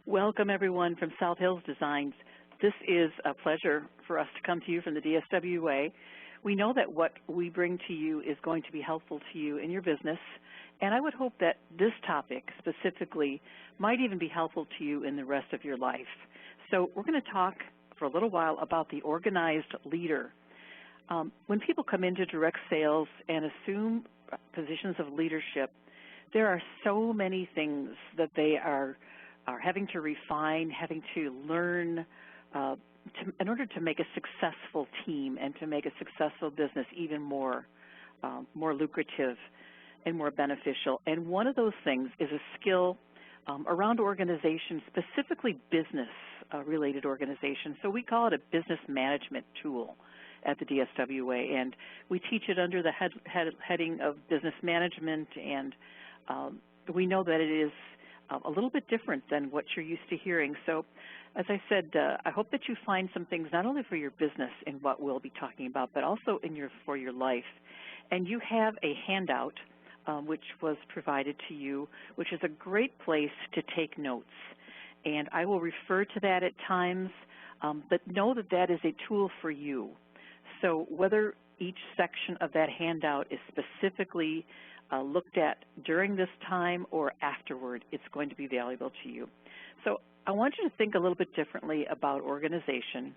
Welcome, everyone, from South Hills Designs. This is a pleasure for us to come to you from the DSWA. We know that what we bring to you is going to be helpful to you in your business, and I would hope that this topic specifically might even be helpful to you in the rest of your life. So we're going to talk for a little while about the organized leader. When people come into direct sales and assume positions of leadership, there are so many things that they are having to refine, having to learn in order to make a successful team and to make a successful business even more lucrative and more beneficial. And one of those things is a skill around organization, specifically business-related organization. So we call it a business management tool at the DSWA, and we teach it under the heading of business management, and we know that it is a little bit different than what you're used to hearing. So as I said, I hope that you find some things not only for your business in what we'll be talking about, but also for your life. And you have a handout which was provided to you, which is a great place to take notes. And I will refer to that at times, but know that that is a tool for you. So whether each section of that handout is specifically looked at during this time or afterward, it's going to be valuable to you. So I want you to think a little bit differently about organization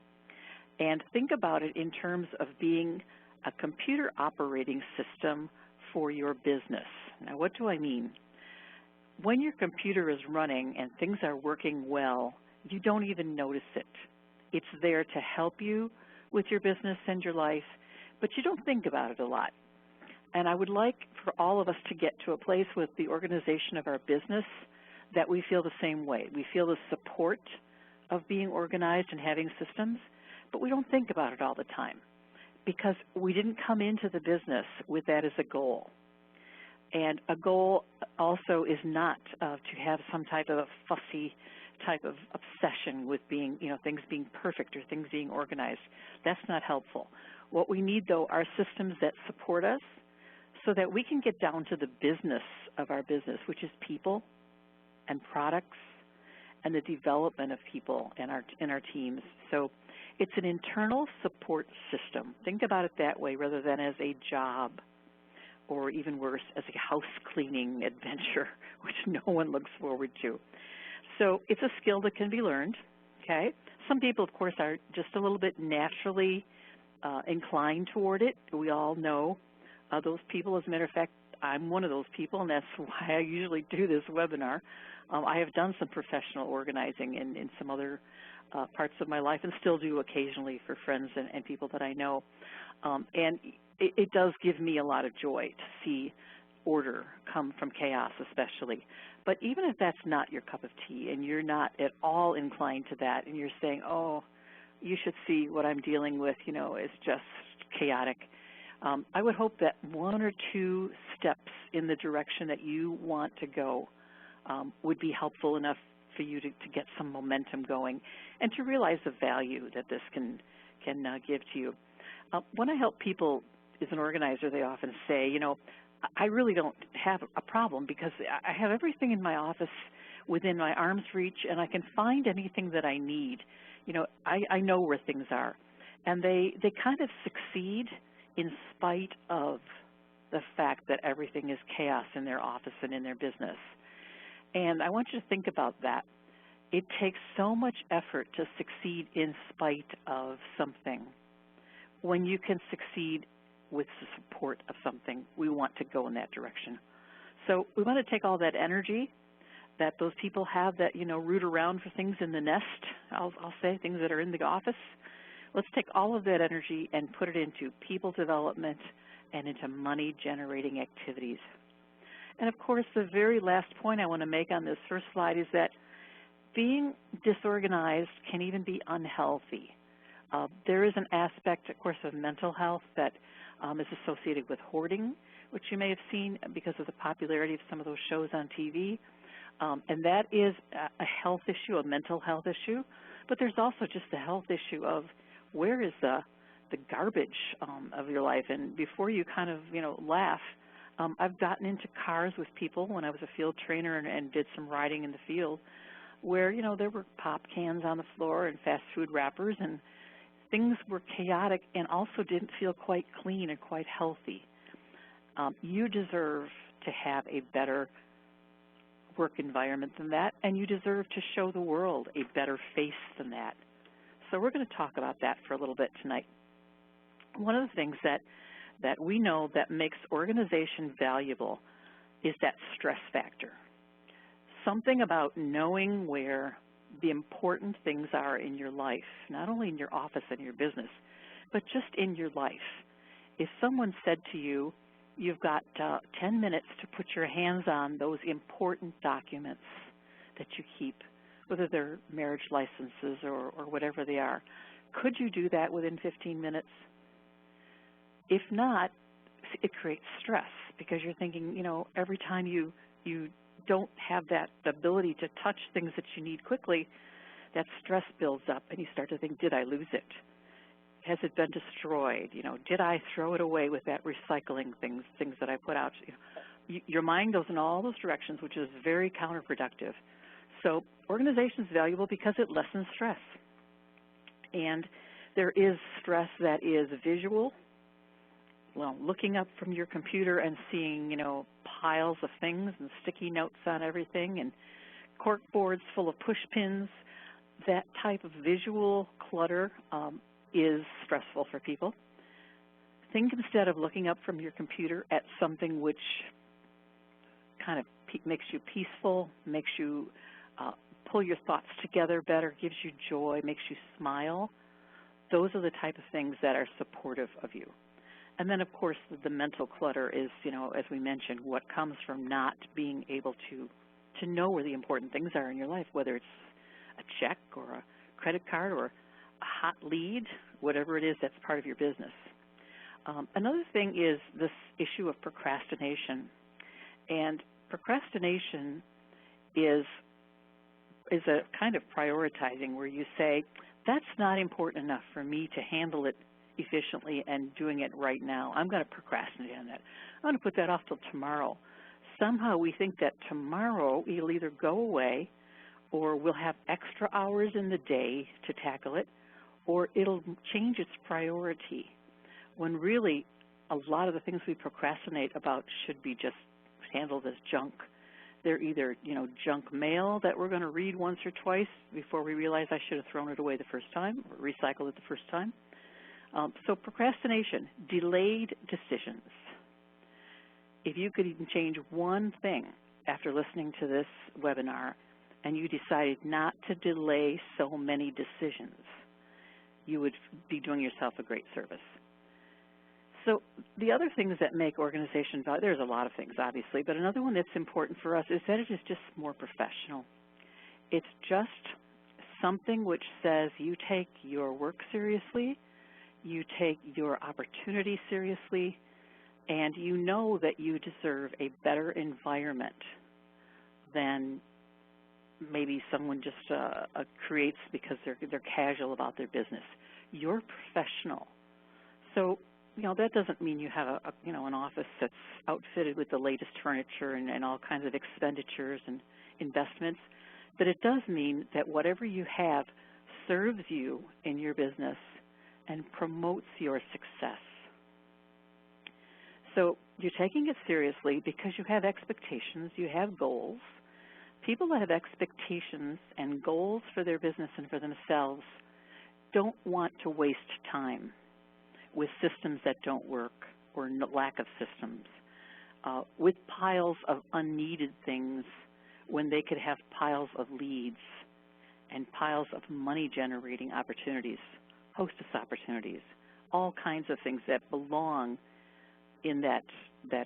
and think about it in terms of being a computer operating system for your business. Now, what do I mean? When your computer is running and things are working well, you don't even notice it. It's there to help you with your business and your life, but you don't think about it a lot. And I would like for all of us to get to a place with the organization of our business that we feel the same way. We feel the support of being organized and having systems, but we don't think about it all the time because we didn't come into the business with that as a goal. And a goal also is not to have some type of a fussy type of obsession with being, things being perfect or things being organized. That's not helpful. What we need, though, are systems that support us so that we can get down to the business of our business, which is people and products and the development of people in our teams. So it's an internal support system. Think about it that way rather than as a job or even worse, as a house cleaning adventure, which no one looks forward to. So it's a skill that can be learned, okay? Some people, of course, are just a little bit naturally inclined toward it. We all know those people. As a matter of fact, I'm one of those people, and that's why I usually do this webinar. I have done some professional organizing in some other parts of my life and still do occasionally for friends and people that I know. And it does give me a lot of joy to see order come from chaos, especially. But even if that's not your cup of tea and you're not at all inclined to that and you're saying, oh, you should see what I'm dealing with, is just chaotic, I would hope that one or two steps in the direction that you want to go would be helpful enough for you to get some momentum going and to realize the value that this can give to you. When I help people as an organizer, they often say, I really don't have a problem because I have everything in my office within my arm's reach and I can find anything that I need. I know where things are. And they kind of succeed in spite of the fact that everything is chaos in their office and in their business. And I want you to think about that. It takes so much effort to succeed in spite of something. When you can succeed with the support of something, we want to go in that direction. So we want to take all that energy that those people have that, root around for things in the nest, I'll say, things that are in the office. Let's take all of that energy and put it into people development and into money-generating activities. And, of course, the very last point I want to make on this first slide is that being disorganized can even be unhealthy. There is an aspect, of course, of mental health that is associated with hoarding, which you may have seen because of the popularity of some of those shows on TV. And that is a health issue, a mental health issue. But there's also just the health issue of where is the garbage of your life. And before you kind of, laugh, I've gotten into cars with people when I was a field trainer and did some riding in the field. where, you know, there were pop cans on the floor and fast food wrappers, and things were chaotic and also didn't feel quite clean and quite healthy. You deserve to have a better work environment than that, and you deserve to show the world a better face than that. So we're going to talk about that for a little bit tonight. One of the things that we know that makes organization valuable is that stress factor. Something about knowing where the important things are in your life, not only in your office and your business, but just in your life. If someone said to you, you've got 10 minutes to put your hands on those important documents that you keep, whether they're marriage licenses or whatever they are, could you do that within 15 minutes? If not, it creates stress because you're thinking, you know, every time you don't have that ability to touch things that you need quickly, that stress builds up and you start to think, did I lose it? Has it been destroyed? You know, did I throw it away with that recycling things that I put out? You know, your mind goes in all those directions, which is very counterproductive. So organization is valuable because it lessens stress. And there is stress that is visual. Well, looking up from your computer and seeing, you know, piles of things and sticky notes on everything and cork boards full of push pins, that type of visual clutter is stressful for people. Think instead of looking up from your computer at something which kind of makes you peaceful, makes you pull your thoughts together better, gives you joy, makes you smile. Those are the type of things that are supportive of you. And then, of course, the mental clutter is, you know, as we mentioned, what comes from not being able to know where the important things are in your life, whether it's a check or a credit card or a hot lead, whatever it is that's part of your business. Another thing is this issue of procrastination. And procrastination is a kind of prioritizing where you say, that's not important enough for me to handle it efficiently and doing it right now. I'm going to procrastinate on that. I'm going to put that off till tomorrow. Somehow we think that tomorrow it'll either go away or we'll have extra hours in the day to tackle it, or it'll change its priority, when really a lot of the things we procrastinate about should be just handled as junk. They're either, you know, junk mail that we're going to read once or twice before we realize I should have thrown it away the first time or recycled it the first time. So procrastination, delayed decisions. If you could even change one thing after listening to this webinar and you decided not to delay so many decisions, you would be doing yourself a great service. So the other things that make organization valuable, there's a lot of things obviously, but another one that's important for us is that it is just more professional. It's just something which says you take your work seriously, you take your opportunity seriously, and you know that you deserve a better environment than maybe someone just creates because they're casual about their business. You're professional. So, you know, that doesn't mean you have an office that's outfitted with the latest furniture and all kinds of expenditures and investments, but it does mean that whatever you have serves you in your business and promotes your success. So you're taking it seriously because you have expectations, you have goals. People that have expectations and goals for their business and for themselves don't want to waste time with systems that don't work or lack of systems, with piles of unneeded things when they could have piles of leads and piles of money-generating opportunities, hostess opportunities, all kinds of things that belong in that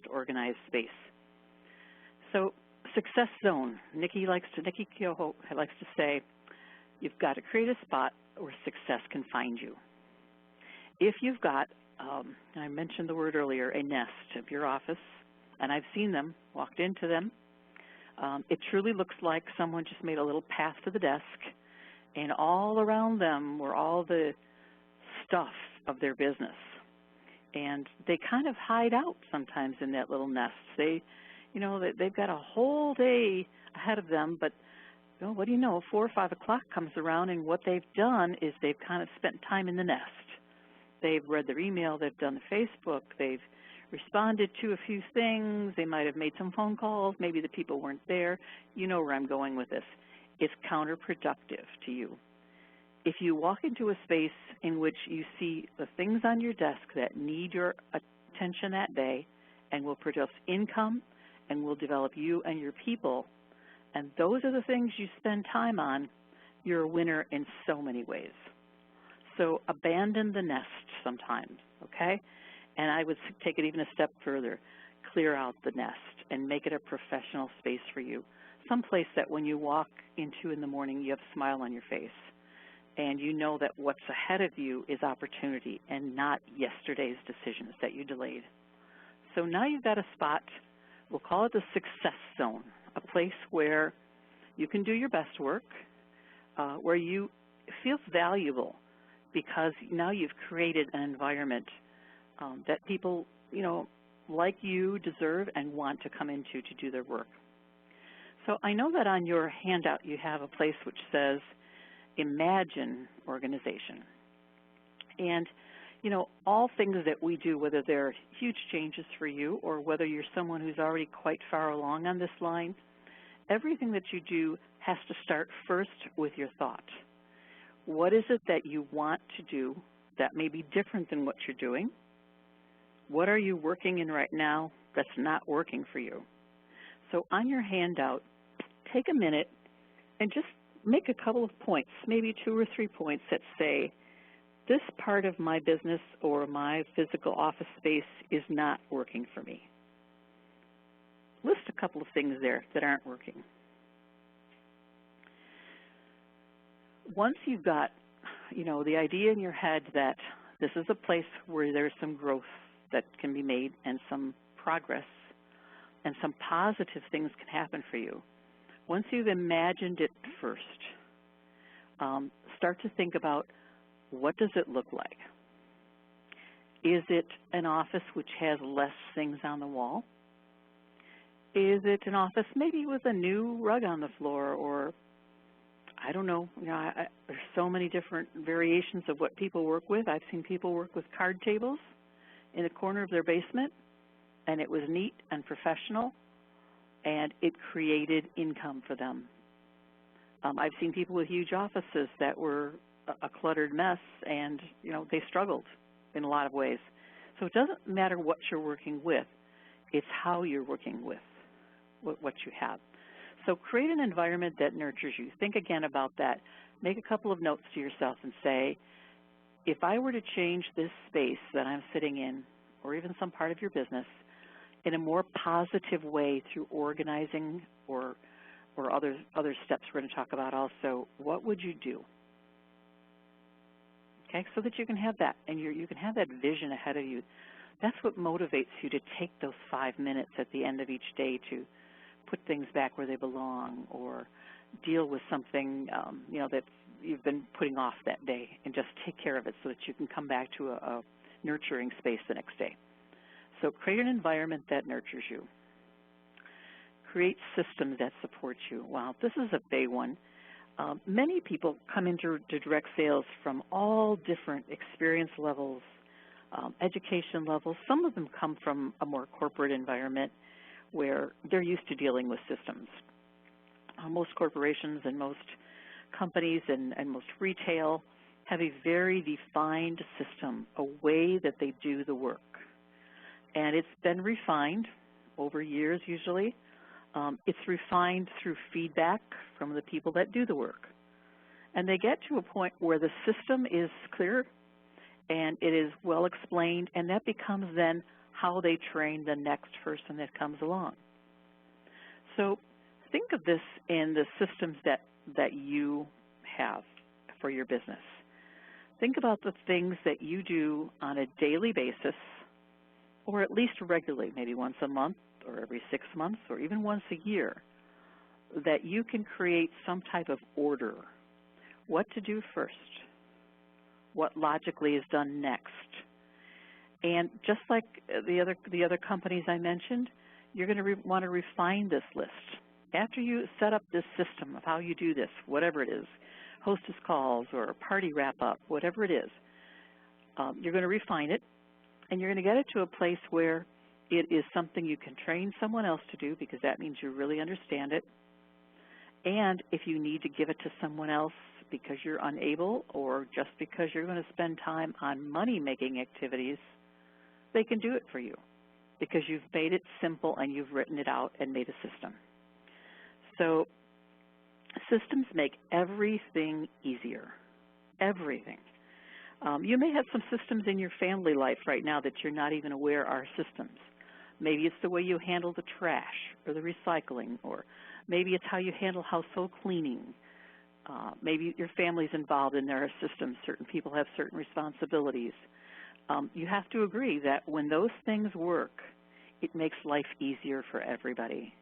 organized space. So success zone, Nikki Keough likes to say, you've got to create a spot where success can find you. If you've got, I mentioned the word earlier, a nest of your office, and I've seen them, walked into them, it truly looks like someone just made a little path to the desk, and all around them were all the stuff of their business. And they kind of hide out sometimes in that little nest. They've got a whole day ahead of them, but Well, what do you know? 4 or 5 o'clock comes around, and what they've done is they've kind of spent time in the nest. They've read their email, they've done the Facebook, they've responded to a few things, they might have made some phone calls, maybe the people weren't there. You know where I'm going with this. It's counterproductive to you. If you walk into a space in which you see the things on your desk that need your attention that day and will produce income and will develop you and your people, and those are the things you spend time on, you're a winner in so many ways. So abandon the nest sometimes, okay? And I would take it even a step further. Clear out the nest and make it a professional space for you. Someplace that when you walk into in the morning, you have a smile on your face. And you know that what's ahead of you is opportunity and not yesterday's decisions that you delayed. So now you've got a spot, we'll call it the success zone, a place where you can do your best work, where you feel valuable because now you've created an environment that people, like you deserve and want to come into to do their work. So I know that on your handout you have a place which says Imagine Organization. And, all things that we do, whether they're huge changes for you or whether you're someone who's already quite far along on this line, everything that you do has to start first with your thought. What is it that you want to do that may be different than what you're doing? What are you working in right now that's not working for you? So on your handout, take a minute and just make a couple of points, maybe 2 or 3 points that say, this part of my business or my physical office space is not working for me. List a couple of things there that aren't working. Once you've got, the idea in your head that this is a place where there's some growth that can be made and some progress and some positive things can happen for you, once you've imagined it first, start to think about, what does it look like? Is it an office which has less things on the wall? Is it an office maybe with a new rug on the floor, or I don't know, there's so many different variations of what people work with. I've seen people work with card tables in the corner of their basement, and it was neat and professional, and it created income for them. I've seen people with huge offices that were a cluttered mess, and they struggled in a lot of ways. So it doesn't matter what you're working with, it's how you're working with what you have. So create an environment that nurtures you. Think again about that. Make a couple of notes to yourself and say, if I were to change this space that I'm sitting in, or even some part of your business, in a more positive way through organizing or other steps we're going to talk about also, what would you do? Okay, so that you can have that, and you can have that vision ahead of you. That's what motivates you to take those 5 minutes at the end of each day to put things back where they belong, or deal with something that you've been putting off that day, and just take care of it so that you can come back to a nurturing space the next day. So create an environment that nurtures you. Create systems that support you. Wow, this is a big one. Many people come into direct sales from all different experience levels, education levels. Some of them come from a more corporate environment where they're used to dealing with systems. Most corporations and most companies and most retail have a very defined system, a way that they do the work. And it's been refined over years usually. It's refined through feedback from the people that do the work. And they get to a point where the system is clear and it is well explained, and that becomes then how they train the next person that comes along. So think of this in the systems that you have for your business. Think about the things that you do on a daily basis, or at least regularly, maybe once a month or every 6 months or even once a year, that you can create some type of order. What to do first, what logically is done next. And just like the other companies I mentioned, you're going to want to refine this list after you set up this system of how you do this, whatever it is, hostess calls or party wrap-up, whatever it is, you're going to refine it, and you're going to get it to a place where it is something you can train someone else to do, because that means you really understand it. And if you need to give it to someone else because you're unable, or just because you're going to spend time on money-making activities, they can do it for you because you've made it simple and you've written it out and made a system. So systems make everything easier, everything. You may have some systems in your family life right now that you're not even aware are systems. Maybe it's the way you handle the trash or the recycling, or maybe it's how you handle household cleaning. Maybe your family's involved and there are systems. Certain people have certain responsibilities. You have to agree that when those things work, it makes life easier for everybody,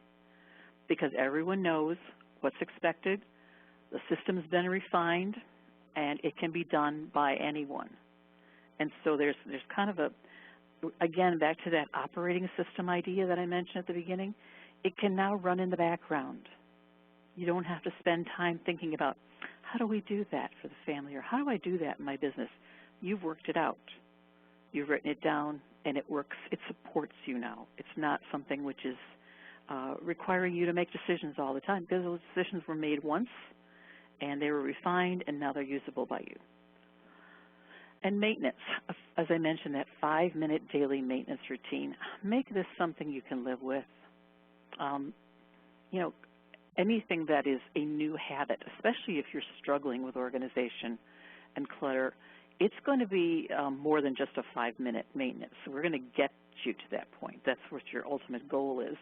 because everyone knows what's expected, the system's been refined, and it can be done by anyone. And so there's kind of a, again, back to that operating system idea that I mentioned at the beginning, it can now run in the background. You don't have to spend time thinking about, how do we do that for the family, or how do I do that in my business? You've worked it out. You've written it down, and it works. It supports you now. It's not something which is requiring you to make decisions all the time, because those decisions were made once, and they were refined, and now they're usable by you. And maintenance, as I mentioned, that 5-minute daily maintenance routine. Make this something you can live with. You know, anything that is a new habit, especially if you're struggling with organization and clutter, it's going to be more than just a 5-minute maintenance. So we're going to get you to that point. That's what your ultimate goal is.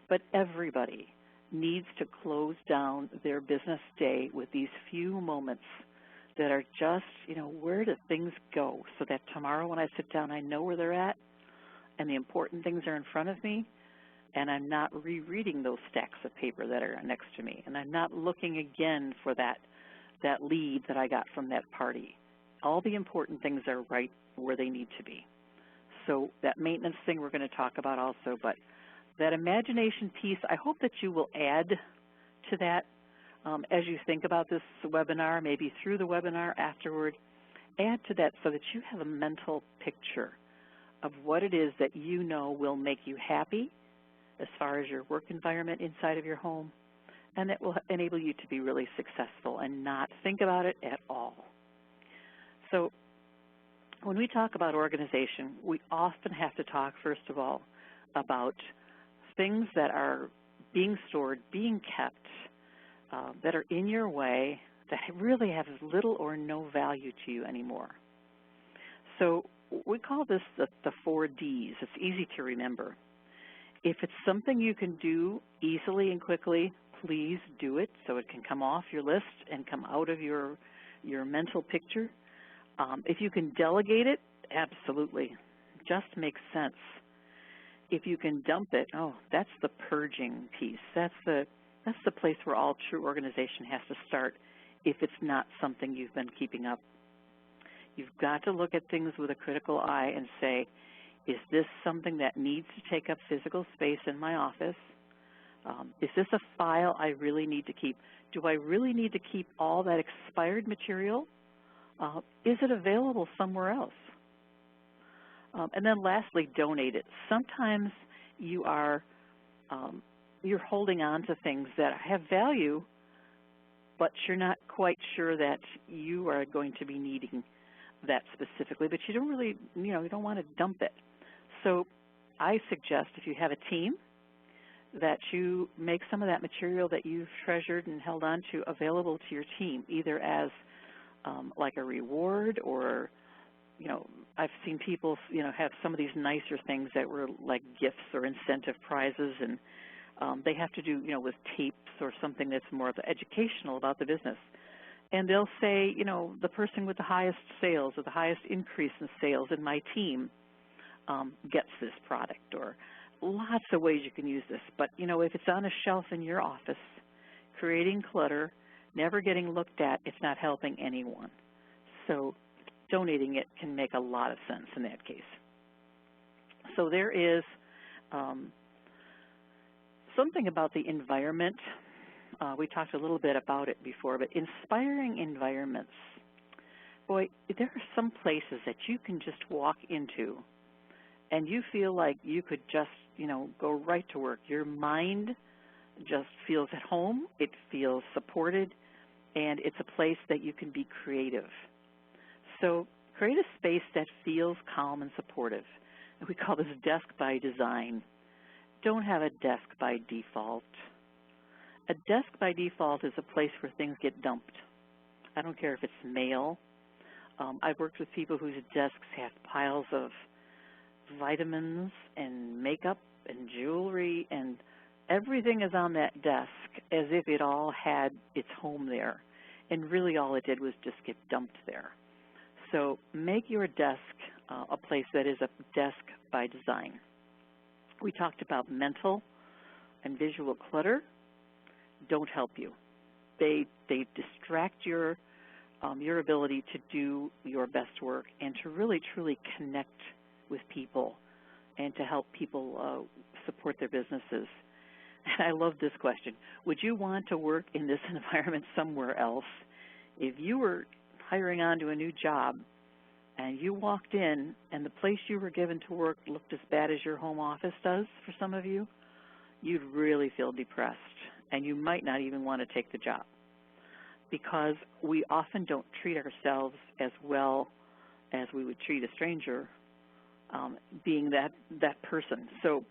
But everybody needs to close down their business day with these few moments that are just, you know, where do things go, so that tomorrow when I sit down, I know where they're at and the important things are in front of me, and I'm not rereading those stacks of paper that are next to me, and I'm not looking again for that lead that I got from that party. All the important things are right where they need to be. So that maintenance thing we're going to talk about also, but that imagination piece, I hope that you will add to that as you think about this webinar, maybe through the webinar afterward. Add to that so that you have a mental picture of what it is that you know will make you happy as far as your work environment inside of your home, and that will enable you to be really successful and not think about it at all. So when we talk about organization, we often have to talk, first of all, about things that are being stored, being kept, that are in your way, that really have little or no value to you anymore. So we call this the 4 Ds. It's easy to remember. If it's something you can do easily and quickly, please do it so it can come off your list and come out of your mental picture. If you can delegate it, absolutely. Just makes sense. If you can dump it, oh, that's the purging piece. That's the place where all true organization has to start if it's not something you've been keeping up. You've got to look at things with a critical eye and say, is this something that needs to take up physical space in my office? Is this a file I really need to keep? Do I really need to keep all that expired material? Is it available somewhere else? And then lastly, donate it. Sometimes you're holding on to things that have value, but you're not quite sure that you are going to be needing that specifically, but you don't really, you don't want to dump it. So I suggest, if you have a team, that you make some of that material that you've treasured and held on to available to your team, either as like a reward, or I've seen people have some of these nicer things that were like gifts or incentive prizes, and they have to do with tapes or something that's more of educational about the business. And they'll say, the person with the highest sales or the highest increase in sales in my team gets this product, or lots of ways you can use this. But, if it's on a shelf in your office, creating clutter, never getting looked at, it's not helping anyone. So donating it can make a lot of sense in that case. So there is something about the environment. We talked a little bit about it before, but inspiring environments. Boy, there are some places that you can just walk into and you feel like you could just, go right to work. Your mind just feels at home, it feels supported, and it's a place that you can be creative. So create a space that feels calm and supportive. And we call this desk by design. Don't have a desk by default. A desk by default is a place where things get dumped. I don't care if it's mail. I've worked with people whose desks have piles of vitamins and makeup and jewelry, and everything is on that desk as if it all had its home there. And really all it did was just get dumped there. So make your desk a place that is a desk by design. We talked about mental and visual clutter. Don't help you. They distract your ability to do your best work and to really truly connect with people and to help people support their businesses. And I love this question. Would you want to work in this environment somewhere else? If you were hiring on to a new job and you walked in and the place you were given to work looked as bad as your home office does for some of you, you'd really feel depressed and you might not even want to take the job, because we often don't treat ourselves as well as we would treat a stranger, being that person. So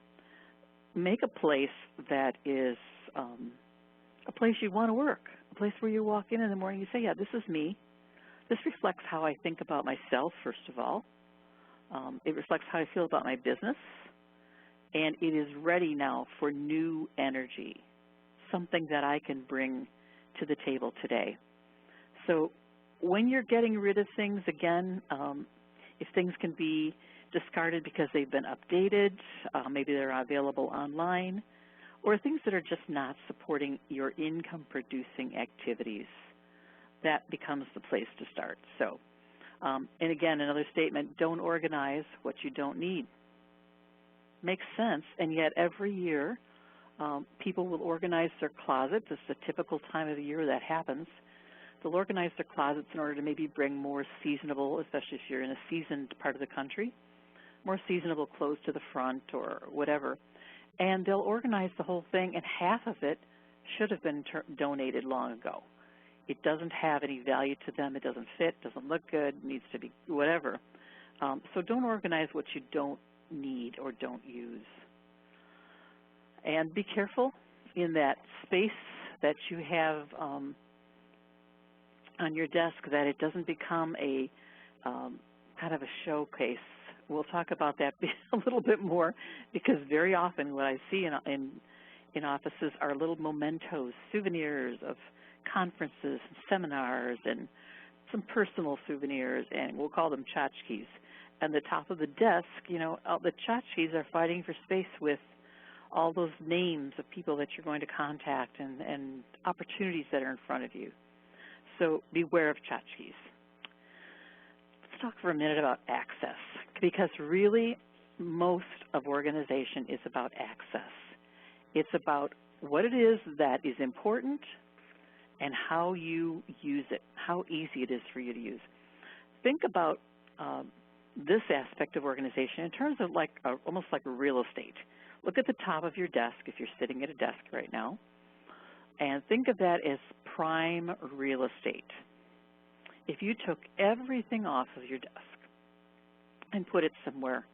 make a place that is a place you want to work, a place where you walk in the morning and you say, yeah, this is me. This reflects how I think about myself, first of all. It reflects how I feel about my business, and it is ready now for new energy, something that I can bring to the table today. So when you're getting rid of things, again, if things can be discarded because they've been updated, maybe they're available online, or things that are just not supporting your income-producing activities, that becomes the place to start. So, and again, another statement, don't organize what you don't need. Makes sense, and yet every year people will organize their closets. It's a typical time of the year that happens. They'll organize their closets in order to maybe bring more seasonable, especially if you're in a seasoned part of the country, more seasonable clothes to the front or whatever. And they'll organize the whole thing, and half of it should have been donated long ago. It doesn't have any value to them. It doesn't fit, doesn't look good, needs to be whatever. So don't organize what you don't need or don't use. And be careful in that space that you have on your desk that it doesn't become a kind of a showcase. We'll talk about that a little bit more, because very often what I see in offices are little mementos, souvenirs of conferences and seminars and some personal souvenirs, and we'll call them tchotchkes. And the top of the desk, the tchotchkes are fighting for space with all those names of people that you're going to contact and opportunities that are in front of you. So beware of tchotchkes. Let's talk for a minute about access, because really most of organization is about access. It's about what it is that is important and how you use it, how easy it is for you to use. Think about this aspect of organization in terms of almost like real estate. Look at the top of your desk if you're sitting at a desk right now, and think of that as prime real estate. If you took everything off of your desk and put it somewhere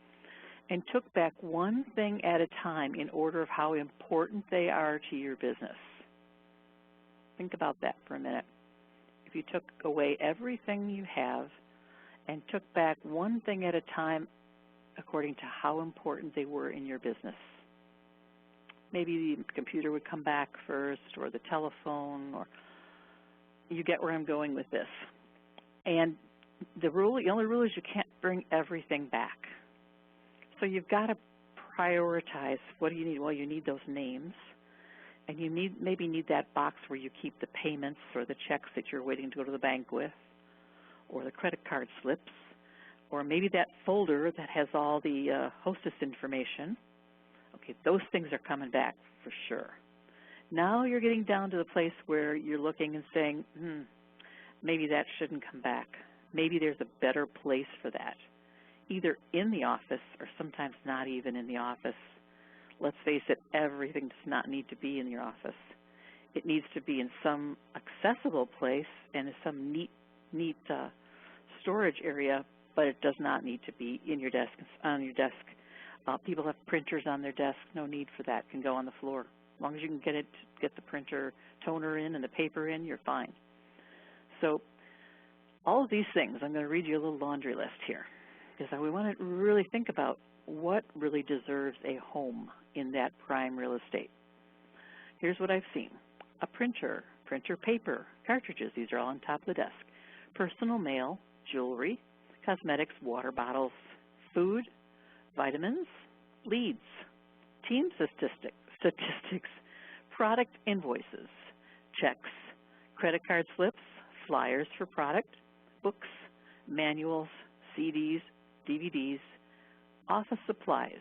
and took back one thing at a time in order of how important they are to your business, think about that for a minute. If you took away everything you have and took back one thing at a time according to how important they were in your business. Maybe the computer would come back first, or the telephone, or you get where I'm going with this. And the only rule is you can't bring everything back. So you've got to prioritize. What do you need? Well, you need those names, and you maybe need that box where you keep the payments or the checks that you're waiting to go to the bank with, or the credit card slips, or maybe that folder that has all the hostess information. Okay, those things are coming back for sure. Now you're getting down to the place where you're looking and saying, maybe that shouldn't come back. Maybe there's a better place for that, either in the office or sometimes not even in the office. Let's face it, everything does not need to be in your office. It needs to be in some accessible place and in some neat storage area, but it does not need to be in your desk, on your desk. People have printers on their desk. No need for that. It can go on the floor. As long as you can get the printer toner in and the paper in, you're fine. So all of these things, I'm going to read you a little laundry list here, because we want to really think about what really deserves a home in that prime real estate. Here's what I've seen. A printer paper, cartridges, these are all on top of the desk. Personal mail, jewelry, cosmetics, water bottles, food, vitamins, leads, team statistics, product invoices, checks, credit card slips, flyers for product, books, manuals, CDs, DVDs, office supplies,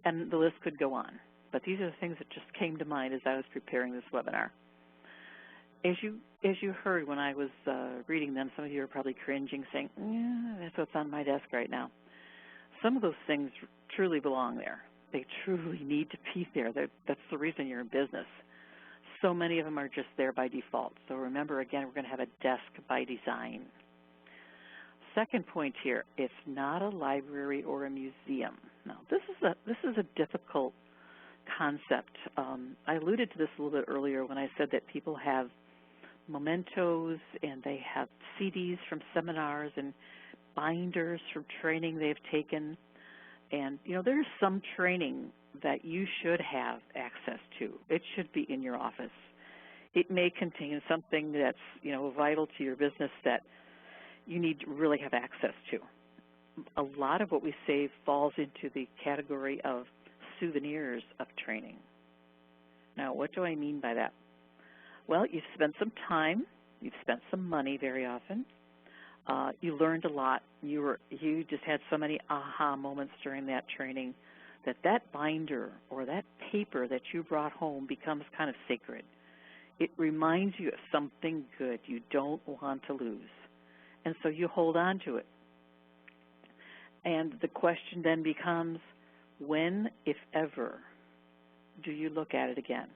and the list could go on. But these are the things that just came to mind as I was preparing this webinar. As you heard when I was reading them, some of you are probably cringing, saying, that's what's on my desk right now. Some of those things truly belong there. They truly need to be there. That's the reason you're in business. So many of them are just there by default. So remember, again, we're going to have a desk by design. Second point here, it's not a library or a museum. Now, this is a difficult concept. I alluded to this a little bit earlier when I said that people have mementos and they have CDs from seminars and binders from training they've taken. And, there's some training that you should have access to. It should be in your office. It may contain something that's, vital to your business that you need to really have access to. A lot of what we save falls into the category of souvenirs of training. Now, what do I mean by that? Well, you've spent some time, you've spent some money very often, you learned a lot, you just had so many aha moments during that training that binder or that paper that you brought home becomes kind of sacred. It reminds you of something good you don't want to lose, and so you hold on to it. And the question then becomes, when, if ever, do you look at it again?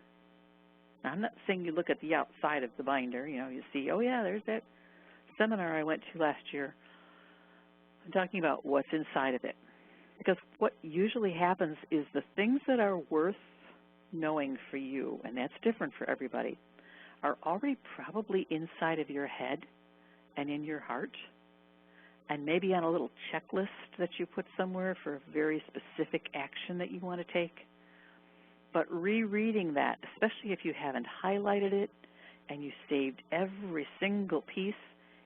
Now, I'm not saying you look at the outside of the binder. You see, oh, yeah, there's that seminar I went to last year. I'm talking about what's inside of it. Because what usually happens is the things that are worth knowing for you, and that's different for everybody, are already probably inside of your head and in your heart, and maybe on a little checklist that you put somewhere for a very specific action that you want to take. But rereading that, especially if you haven't highlighted it and you saved every single piece,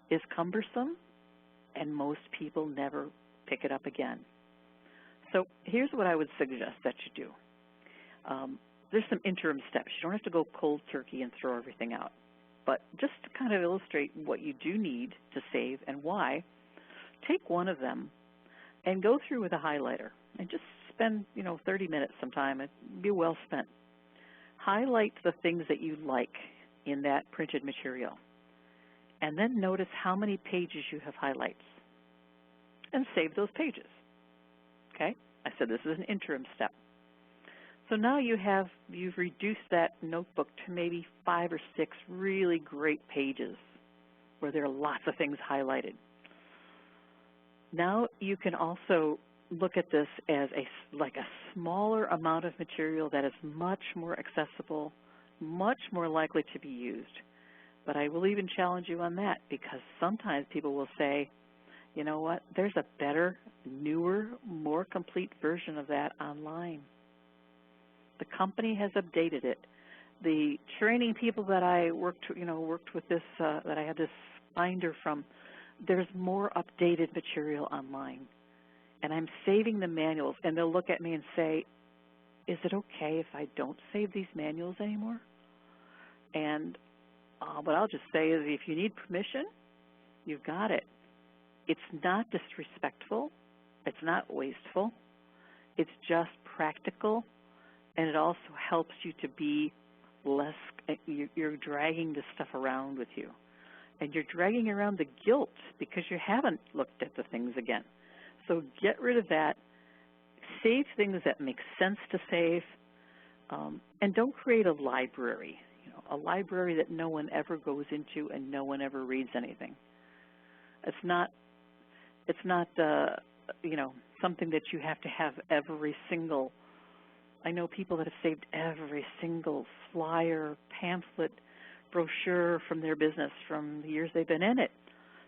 is cumbersome, and most people never pick it up again. So here's what I would suggest that you do. There's some interim steps. You don't have to go cold turkey and throw everything out. But just to kind of illustrate what you do need to save and why, take one of them and go through with a highlighter and just spend, 30 minutes sometime. It'd be well spent. Highlight the things that you like in that printed material. And then notice how many pages you have highlights. And save those pages. Okay? I said this is an interim step. So now you've reduced that notebook to maybe 5 or 6 really great pages where there are lots of things highlighted. Now you can also look at this as like a smaller amount of material that is much more accessible, much more likely to be used. But I will even challenge you on that, because sometimes people will say, you know what, there's a better, newer, more complete version of that online. The company has updated it. The training people that I worked with this, that I had this binder from, there's more updated material online. And I'm saving the manuals, and they'll look at me and say, is it okay if I don't save these manuals anymore? And what I'll just say is, if you need permission, you've got it. It's not disrespectful. It's not wasteful. It's just practical, and it also helps you to be less, you're dragging this stuff around with you. And you're dragging around the guilt because you haven't looked at the things again. So get rid of that. Save things that make sense to save, and don't create a library. A library that no one ever goes into and no one ever reads anything. It's not something that you have to have every single. I know people that have saved every single flyer, pamphlet, brochure from their business from the years they've been in it,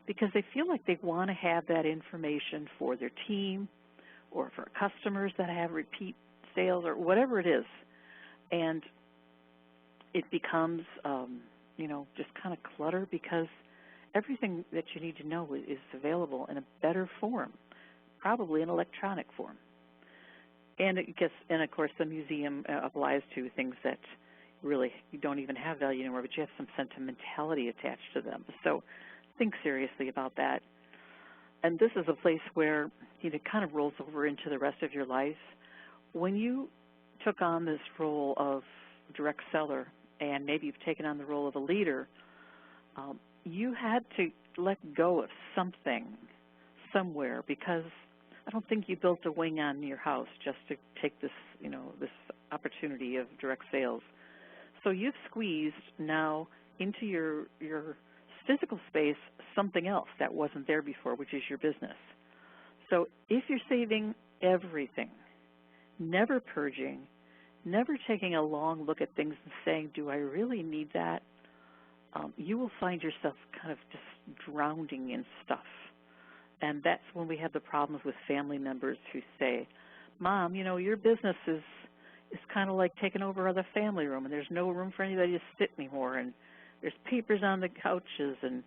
because they feel like they want to have that information for their team or for customers that have repeat sales or whatever it is. And it becomes, just kind of clutter, because everything that you need to know is available in a better form, probably an electronic form. And of course, the museum applies to things that really you don't even have value anymore, but you have some sentimentality attached to them. So think seriously about that. And this is a place where it kind of rolls over into the rest of your life. When you took on this role of direct seller, and maybe you've taken on the role of a leader, you had to let go of something somewhere, because I don't think you built a wing on your house just to take this, this opportunity of direct sales. So you've squeezed now into your physical space something else that wasn't there before, which is your business. So if you're saving everything, never purging, never taking a long look at things and saying, do I really need that? You will find yourself kind of just drowning in stuff. And that's when we have the problems with family members who say, Mom, your business is kind of like taking over the family room, and there's no room for anybody to sit anymore, and there's papers on the couches, and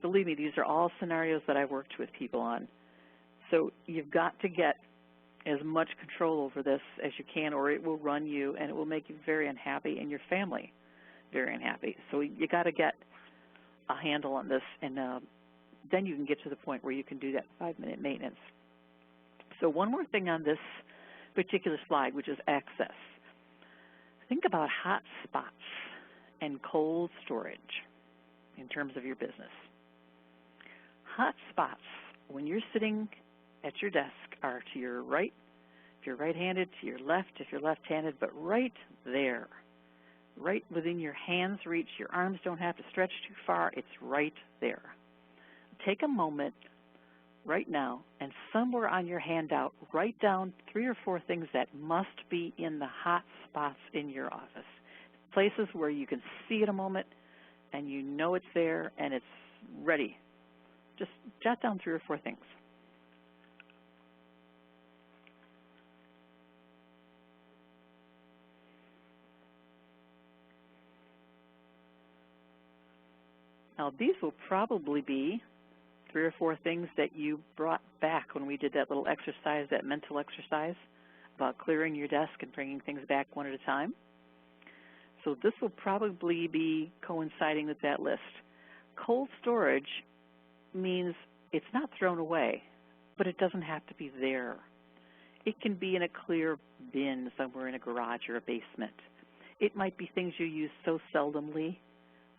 believe me, these are all scenarios that I've worked with people on. So you've got to get as much control over this as you can, or it will run you, and it will make you very unhappy, and your family very unhappy. So you got to get a handle on this, and then you can get to the point where you can do that 5-minute maintenance. So one more thing on this particular slide, which is access. Think about hot spots and cold storage in terms of your business. Hot spots, when you're sitting at your desk, are to your right. If you're right-handed, to your left if you're left-handed, but right there, right within your hand's reach. Your arms don't have to stretch too far. It's right there. Take a moment right now, and somewhere on your handout, write down 3 or 4 things that must be in the hot spots in your office, places where you can see it a moment and you know it's there and it's ready. Just jot down 3 or 4 things. Now, these will probably be 3 or 4 things that you brought back when we did that little exercise, that mental exercise about clearing your desk and bringing things back one at a time. So this will probably be coinciding with that list. Cold storage means it's not thrown away, but it doesn't have to be there. It can be in a clear bin somewhere in a garage or a basement. It might be things you use so seldomly,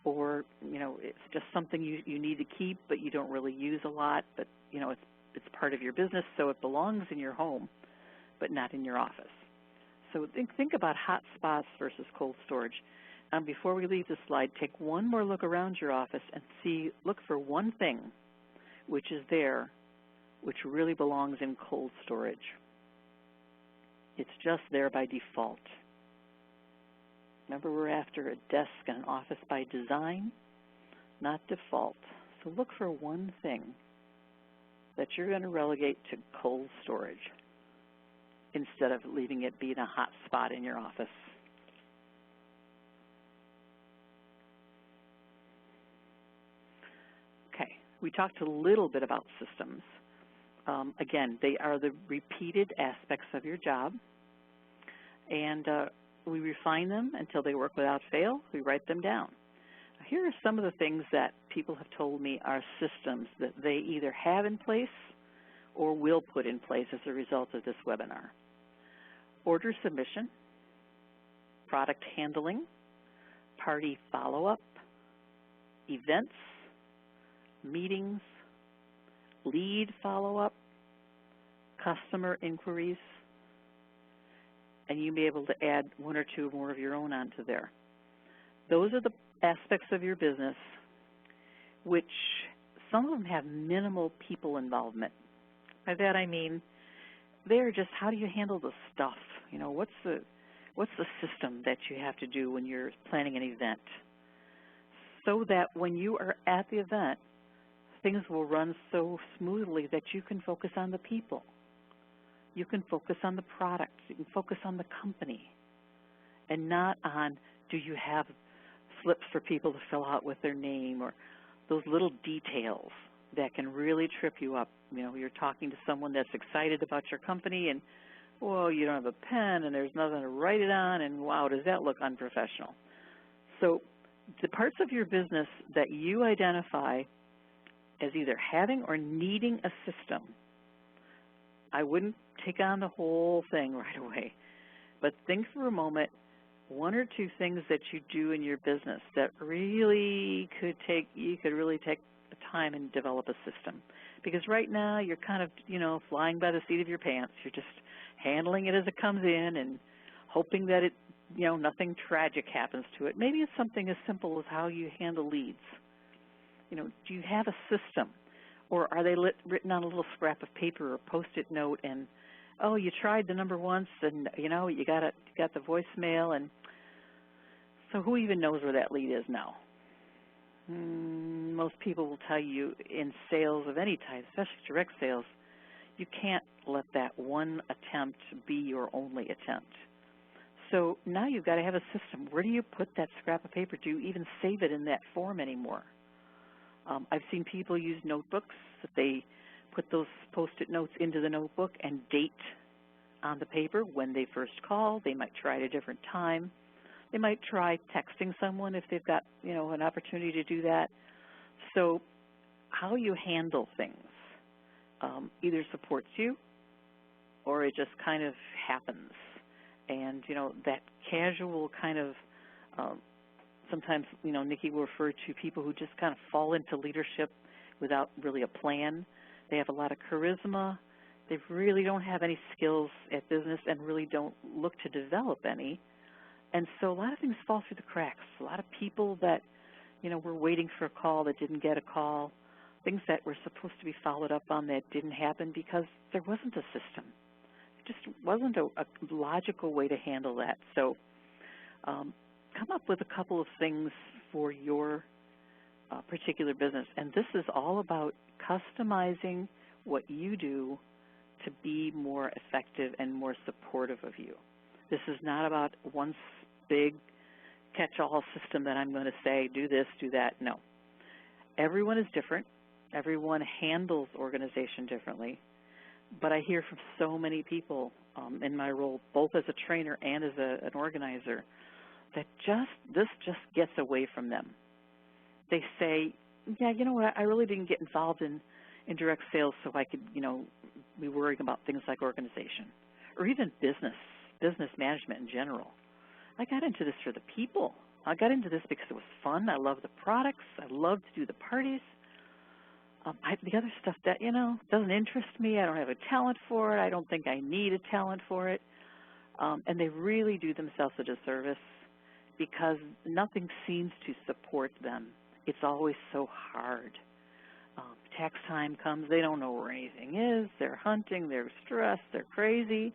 or it's just something you need to keep but you don't really use a lot, but it's part of your business, so it belongs in your home but not in your office. So think about hot spots versus cold storage. Before we leave this slide, take one more look around your office and look for one thing which is there, which really belongs in cold storage. It's just there by default. Remember, we're after a desk and an office by design, not default. So look for one thing that you're going to relegate to cold storage instead of leaving it being a hot spot in your office. Okay, we talked a little bit about systems. Again, they are the repeated aspects of your job, and we refine them until they work without fail. We write them down. Here are some of the things that people have told me are systems that they either have in place or will put in place as a result of this webinar. order submission, product handling, party follow-up, events, meetings, lead follow-up, customer inquiries, and you may be able to add one or two more of your own onto there. Those are the aspects of your business which some of them have minimal people involvement. By that I mean they're just, how do you handle the stuff? You know, what's the system that you have to do when you're planning an event, so that when you are at the event, things will run so smoothly that you can focus on the people. You can focus on the product. You can focus on the company, and not on, do you have slips for people to fill out with their name, or those little details that can really trip you up. You know, you're talking to someone that's excited about your company, and, well, you don't have a pen, and there's nothing to write it on, and wow, does that look unprofessional. So the parts of your business that you identify as either having or needing a system, I wouldn't take on the whole thing right away, but think for a moment, one or two things that you do in your business that really you could really take the time and develop a system. Because right now you're kind of, you know, flying by the seat of your pants. You're just handling it as it comes in and hoping that it, you know, nothing tragic happens to it. Maybe it's something as simple as how you handle leads. You know, do you have a system, or are they written on a little scrap of paper or Post-it note, and, oh, you tried the number once, and, you know, you got the voicemail, and so who even knows where that lead is now? Most people will tell you in sales of any type, especially direct sales, you can't let that one attempt be your only attempt. So now you've got to have a system. Where do you put that scrap of paper? Do you even save it in that form anymore? I've seen people use notebooks that they put those Post-it notes into the notebook and date on the paper when they first call. They might try at a different time. They might try texting someone if they've got, you know, an opportunity to do that. So how you handle things either supports you or it just kind of happens. And, you know, that casual kind of sometimes, you know, Nikki will refer to people who just kind of fall into leadership without really a plan. They have a lot of charisma. They really don't have any skills at business and really don't look to develop any. And so a lot of things fall through the cracks. A lot of people that, you know, were waiting for a call that didn't get a call, things that were supposed to be followed up on that didn't happen because there wasn't a system. It just wasn't a logical way to handle that. So come up with a couple of things for your particular business. And this is all about customizing what you do to be more effective and more supportive of you. This is not about one big catch-all system that I'm going to say, do this, do that. No. Everyone is different. Everyone handles organization differently. But I hear from so many people in my role, both as a trainer and as an organizer, that this just gets away from them. They say, yeah, you know what, I really didn't get involved in direct sales so I could, you know, be worrying about things like organization or even business management in general. I got into this for the people. I got into this because it was fun. I love the products. I love to do the parties. The other stuff that, you know, doesn't interest me. I don't have a talent for it. I don't think I need a talent for it. And they really do themselves a disservice because nothing seems to support them. It's always so hard. Tax time comes, they don't know where anything is. They're hunting, they're stressed, they're crazy.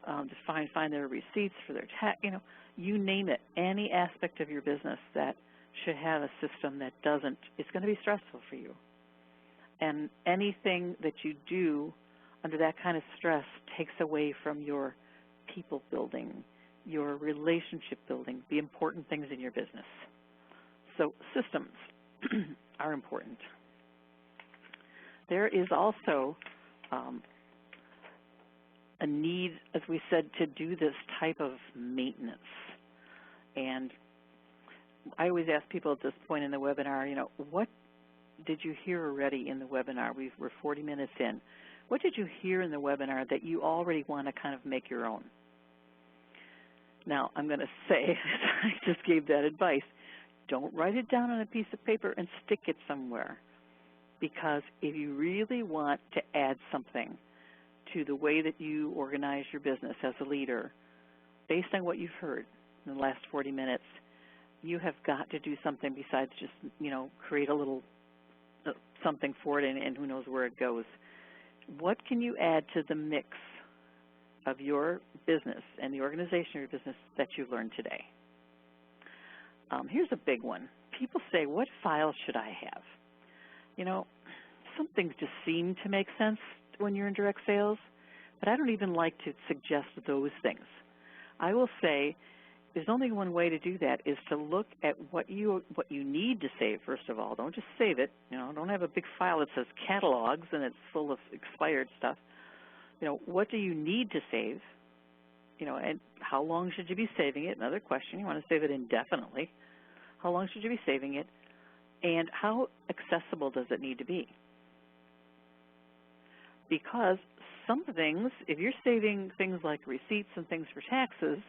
To find their receipts for their tax, you know, you name it. Any aspect of your business that should have a system that doesn't, it's going to be stressful for you. And anything that you do under that kind of stress takes away from your people building, your relationship building, the important things in your business. So systems are important. There is also a need, as we said, to do this type of maintenance. And I always ask people at this point in the webinar, you know, what did you hear already in the webinar? We're 40 minutes in. What did you hear in the webinar that you already want to kind of make your own? Now, I'm going to say, I just gave that advice, don't write it down on a piece of paper and stick it somewhere, because if you really want to add something to the way that you organize your business as a leader, based on what you've heard in the last 40 minutes, you have got to do something besides just, create a little something for it and who knows where it goes. What can you add to the mix of your business and the organization of your business that you've learned today? Here's a big one. People say, what files should I have? Some things just seem to make sense when you're in direct sales, but I don't even like to suggest those things. I will say there's only one way to do that, is to look at what you need to save, first of all. Don't just save it. Don't have a big file that says catalogs and it's full of expired stuff. What do you need to save? And how long should you be saving it? Another question. You want to save it indefinitely. How long should you be saving it? And how accessible does it need to be? Because some things, if you're saving things like receipts and things for taxes,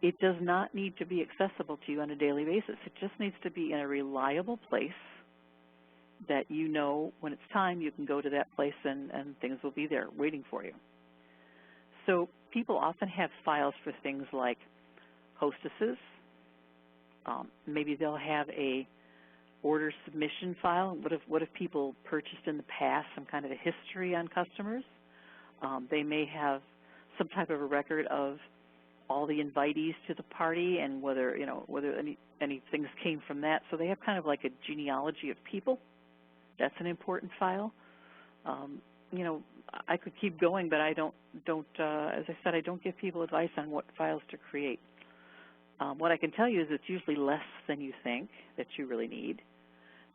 it does not need to be accessible to you on a daily basis. It just needs to be in a reliable place that when it's time, you can go to that place and things will be there waiting for you. So people often have files for things like hostesses. Maybe they'll have a order submission file. What if people purchased in the past, some kind of a history on customers? They may have some type of a record of all the invitees to the party and whether any things came from that. So they have kind of like a genealogy of people. That's an important file. I could keep going, but I don't. As I said, I don't give people advice on what files to create. What I can tell you is it's usually less than you think that you really need.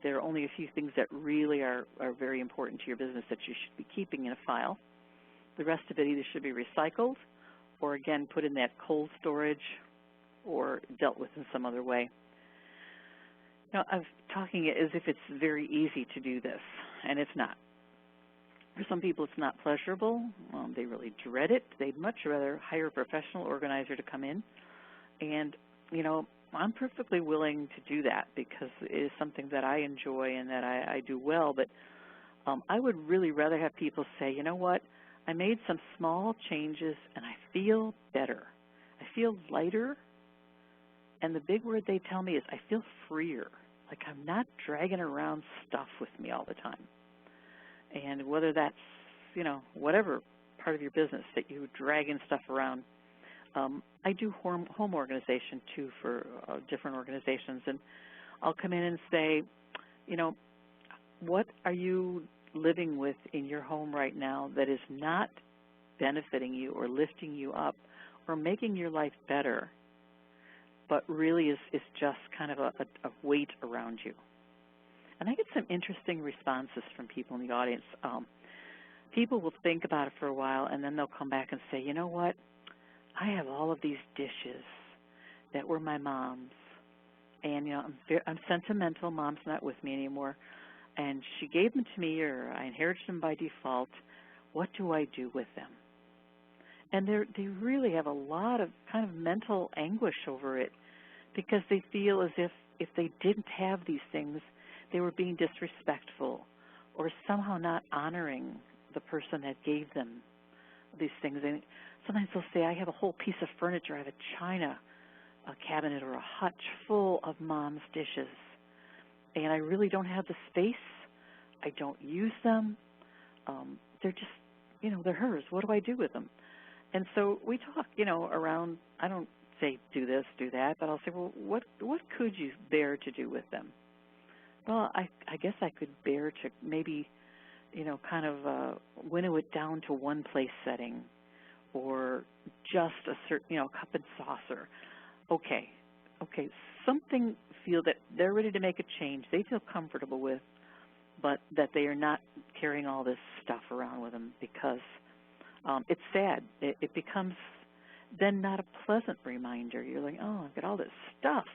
There are only a few things that really are very important to your business that you should be keeping in a file. The rest of it either should be recycled or, again, put in that cold storage or dealt with in some other way. I'm talking as if it's very easy to do this, and it's not. For some people, it's not pleasurable. They really dread it. They'd much rather hire a professional organizer to come in. And, I'm perfectly willing to do that because it is something that I enjoy and that I do well. But I would really rather have people say, you know what, I made some small changes and I feel better. I feel lighter. And the big word they tell me is I feel freer. Like I'm not dragging around stuff with me all the time. And whether that's, whatever part of your business that you drag in stuff around. I do home organization, too, for different organizations. And I'll come in and say, what are you living with in your home right now that is not benefiting you or lifting you up or making your life better, but really is just kind of a weight around you? And I get some interesting responses from people in the audience. People will think about it for a while, and then they'll come back and say, you know what? I have all of these dishes that were my mom's, and I'm sentimental. Mom's not with me anymore, and she gave them to me, or I inherited them by default. What do I do with them? And they really have a lot of kind of mental anguish over it because they feel as if they didn't have these things, they were being disrespectful or somehow not honoring the person that gave them these things. And sometimes they'll say, I have a whole piece of furniture. I have a china cabinet or a hutch full of mom's dishes, and I really don't have the space. I don't use them. They're just, they're hers. What do I do with them? And so we talk, around, I don't say do this, do that, but I'll say, well, what could you bear to do with them? Well, I guess I could bear to maybe, kind of winnow it down to one place setting or just a certain, cup and saucer. Okay, something feel that they're ready to make a change, they feel comfortable with, but that they are not carrying all this stuff around with them because it's sad. It becomes then not a pleasant reminder. You're like, oh, I've got all this stuff.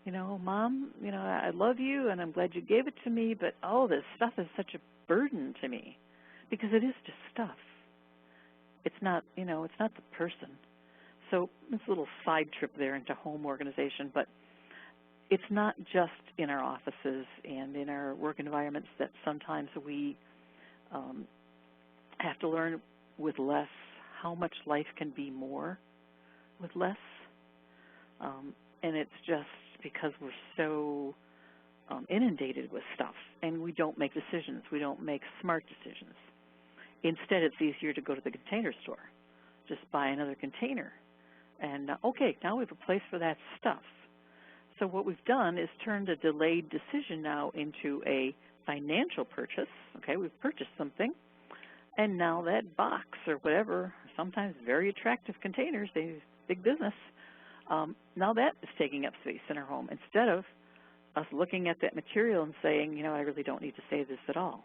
Mom, I love you and I'm glad you gave it to me, but all this stuff is such a burden to me because it is just stuff. It's not, it's not the person. So it's a little side trip there into home organization, but it's not just in our offices and in our work environments that sometimes we have to learn with less how much life can be more with less. And it's just because we're so inundated with stuff and we don't make decisions. We don't make smart decisions. Instead, it's easier to go to the container store, just buy another container. And, okay, now we have a place for that stuff. So what we've done is turned a delayed decision now into a financial purchase. Okay, we've purchased something, and now that box or whatever, sometimes very attractive containers, big business, now that is taking up space in our home instead of us looking at that material and saying, you know, I really don't need to save this at all.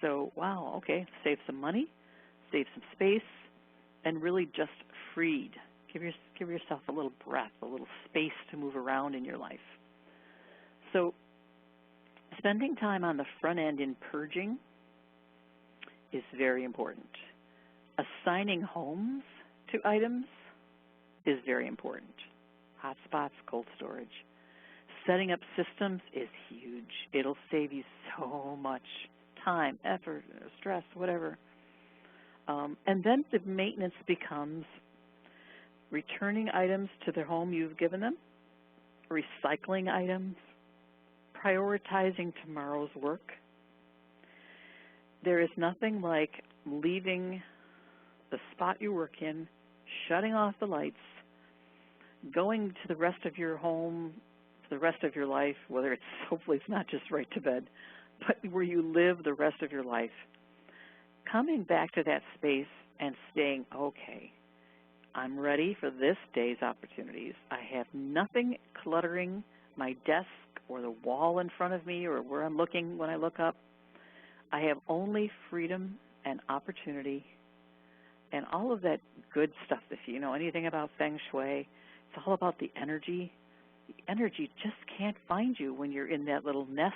So, wow, okay, save some money, save some space, and really just freed. Give yourself a little breath, a little space to move around in your life. So spending time on the front end in purging is very important. Assigning homes to items is very important. Hot spots, cold storage. Setting up systems is huge. It'll save you so much time, effort, stress, whatever. And then the maintenance becomes returning items to the home you've given them, recycling items, prioritizing tomorrow's work. There is nothing like leaving the spot you work in, shutting off the lights, going to the rest of your home, for the rest of your life, whether it's, hopefully it's not just right to bed, but where you live the rest of your life, coming back to that space and saying, okay, I'm ready for this day's opportunities. I have nothing cluttering my desk or the wall in front of me or where I'm looking when I look up. I have only freedom and opportunity and all of that good stuff. If you know anything about Feng Shui, it's all about the energy. The energy just can't find you when you're in that little nest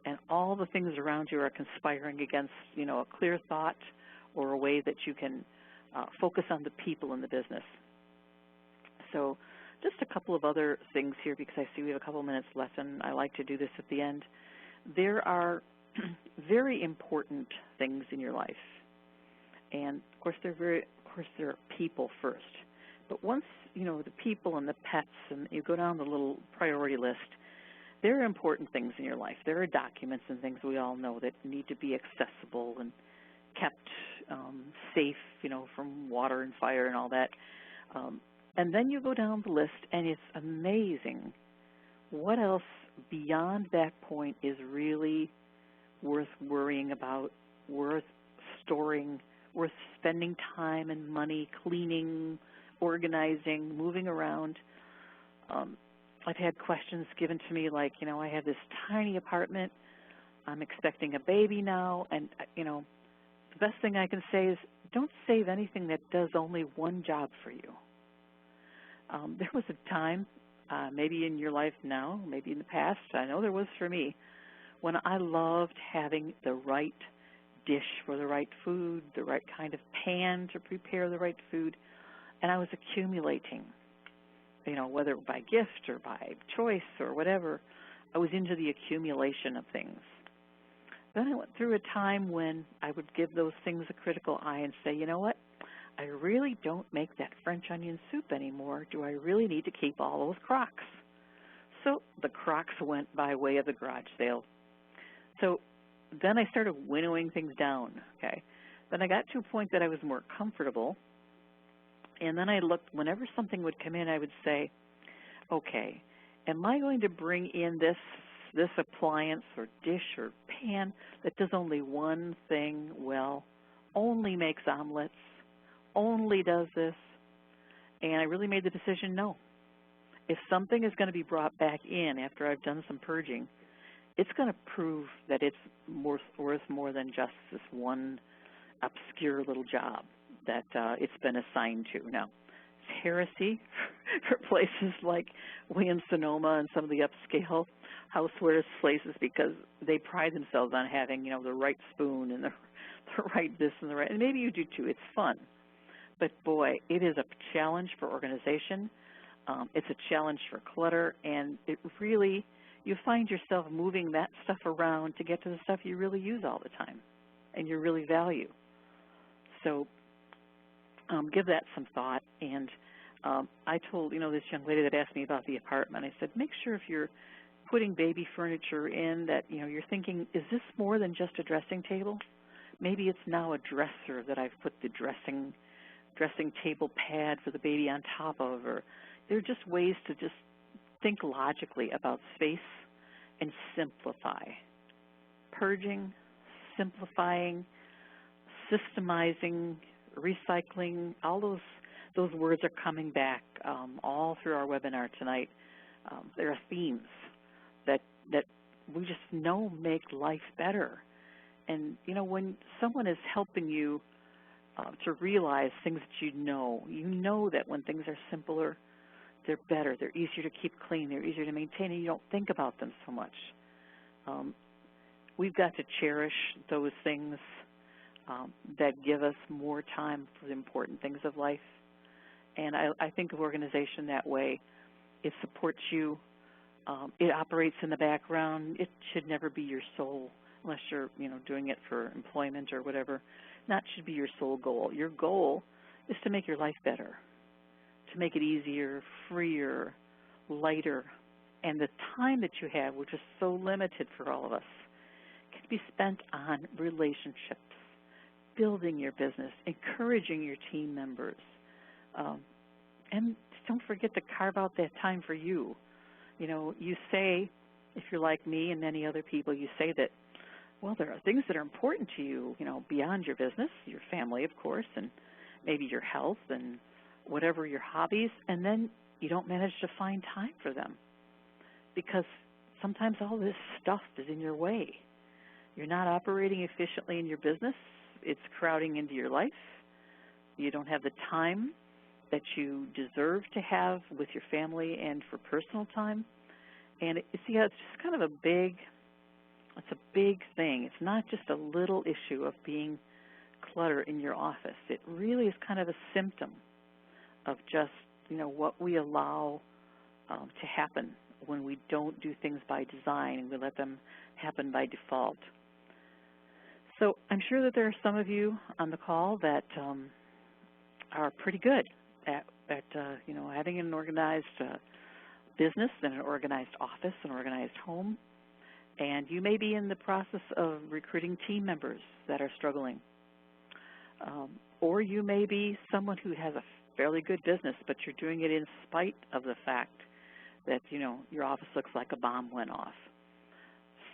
and all the things around you are conspiring against, you know, a clear thought or a way that you can focus on the people in the business. So just a couple of other things here because I see we have a couple of minutes left and I like to do this at the end. There are very important things in your life. And of course there are people first. But once, you know, the people and the pets and you go down the little priority list, there are important things in your life. There are documents and things we all know that need to be accessible and kept safe, you know, from water and fire and all that. And then you go down the list, and it's amazing what else beyond that point is really worth worrying about, worth storing, worth spending time and money cleaning, organizing, moving around. I've had questions given to me like, you know, I have this tiny apartment. I'm expecting a baby now, and, you know, the best thing I can say is don't save anything that does only one job for you. There was a time, maybe in your life now, maybe in the past, I know there was for me, when I loved having the right dish for the right food, the right kind of pan to prepare the right food, and I was accumulating, you know, whether by gift or by choice or whatever, I was into the accumulation of things. Then I went through a time when I would give those things a critical eye and say, you know what, I really don't make that French onion soup anymore. Do I really need to keep all those Crocs? So the Crocs went by way of the garage sale. So then I started winnowing things down, okay? Then I got to a point that I was more comfortable, and then I looked, whenever something would come in, I would say, okay, am I going to bring in this appliance or dish or pan that does only one thing well, only makes omelets, only does this? And I really made the decision, no. If something is going to be brought back in after I've done some purging, it's going to prove that it's worth more than just this one obscure little job that it's been assigned to. Now, it's heresy for places like Williams-Sonoma and some of the upscale housewares places because they pride themselves on having, you know, the right spoon and the right this and the right, and maybe you do too. It's fun. but boy, it is a challenge for organization. It's a challenge for clutter, and it really, you find yourself moving that stuff around to get to the stuff you really use all the time and you really value. So give that some thought. And I told, this young lady that asked me about the apartment, I said, make sure if you're putting baby furniture in that, you're thinking, is this more than just a dressing table? Maybe it's now a dresser that I've put the dressing table pad for the baby on top of, or there are just ways to just think logically about space and simplify. Purging, simplifying, systemizing, recycling, all those words are coming back all through our webinar tonight. There are themes that we just know make life better. And, when someone is helping you to realize things that you know that when things are simpler, they're better, they're easier to keep clean, they're easier to maintain, and you don't think about them so much. We've got to cherish those things that give us more time for the important things of life. And I think of organization that way. It supports you. It operates in the background. It should never be your sole, unless you're doing it for employment or whatever. Not should be your sole goal. Your goal is to make your life better, to make it easier, freer, lighter. And the time that you have, which is so limited for all of us, can be spent on relationships, building your business, encouraging your team members. And don't forget to carve out that time for you. You say, if you're like me and many other people, you say that, well, there are things that are important to you, beyond your business, your family, of course, and maybe your health and whatever your hobbies, and then you don't manage to find time for them because sometimes all this stuff is in your way. You're not operating efficiently in your business. It's crowding into your life. You don't have the time that you deserve to have with your family and for personal time. And it's just kind of a big thing. It's not just a little issue of being clutter in your office. It really is kind of a symptom of just, what we allow to happen when we don't do things by design and we let them happen by default. So I'm sure that there are some of you on the call that are pretty good at having an organized business and an organized office, an organized home. And you may be in the process of recruiting team members that are struggling. Or you may be someone who has a fairly good business, but you're doing it in spite of the fact that, your office looks like a bomb went off.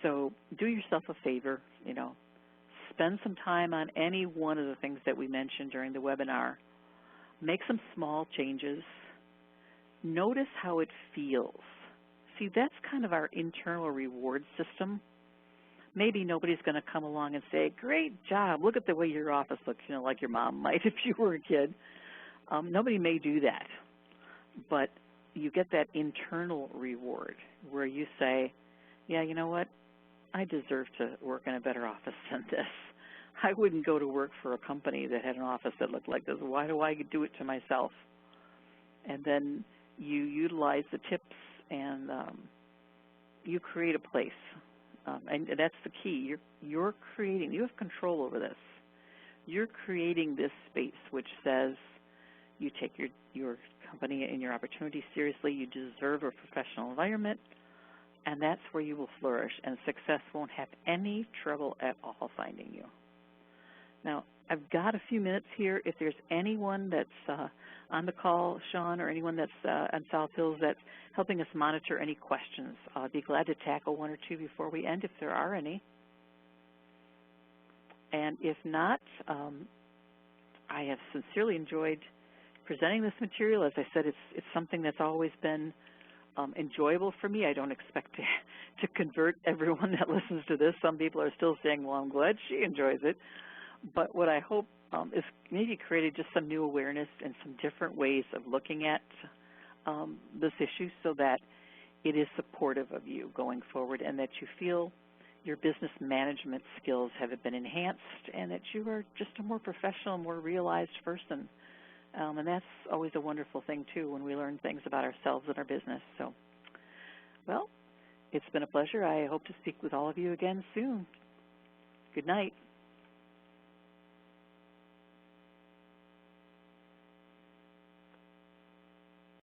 So do yourself a favor, spend some time on any one of the things that we mentioned during the webinar. Make some small changes. Notice how it feels. See, that's kind of our internal reward system. Maybe nobody's going to come along and say, great job, look at the way your office looks, like your mom might if you were a kid. Nobody may do that. But you get that internal reward where you say, yeah, you know what, I deserve to work in a better office than this. I wouldn't go to work for a company that had an office that looked like this. Why do I do it to myself? And then you utilize the tips and you create a place. And that's the key. You're creating, you have control over this. You're creating this space which says you take your company and your opportunity seriously. You deserve a professional environment, and that's where you will flourish, and success won't have any trouble at all finding you. Now, I've got a few minutes here. If there's anyone that's on the call, Sean, or anyone that's on South Hills that's helping us monitor any questions, I'll be glad to tackle one or two before we end if there are any. And if not, I have sincerely enjoyed presenting this material. As I said, it's something that's always been enjoyable for me. I don't expect to convert everyone that listens to this. Some people are still saying, well, I'm glad she enjoys it. But what I hope is maybe created just some new awareness and some different ways of looking at this issue so that it is supportive of you going forward and that you feel your business management skills have been enhanced and that you are just a more professional, more realized person And that's always a wonderful thing, too, when we learn things about ourselves and our business. So, well, it's been a pleasure. I hope to speak with all of you again soon. Good night.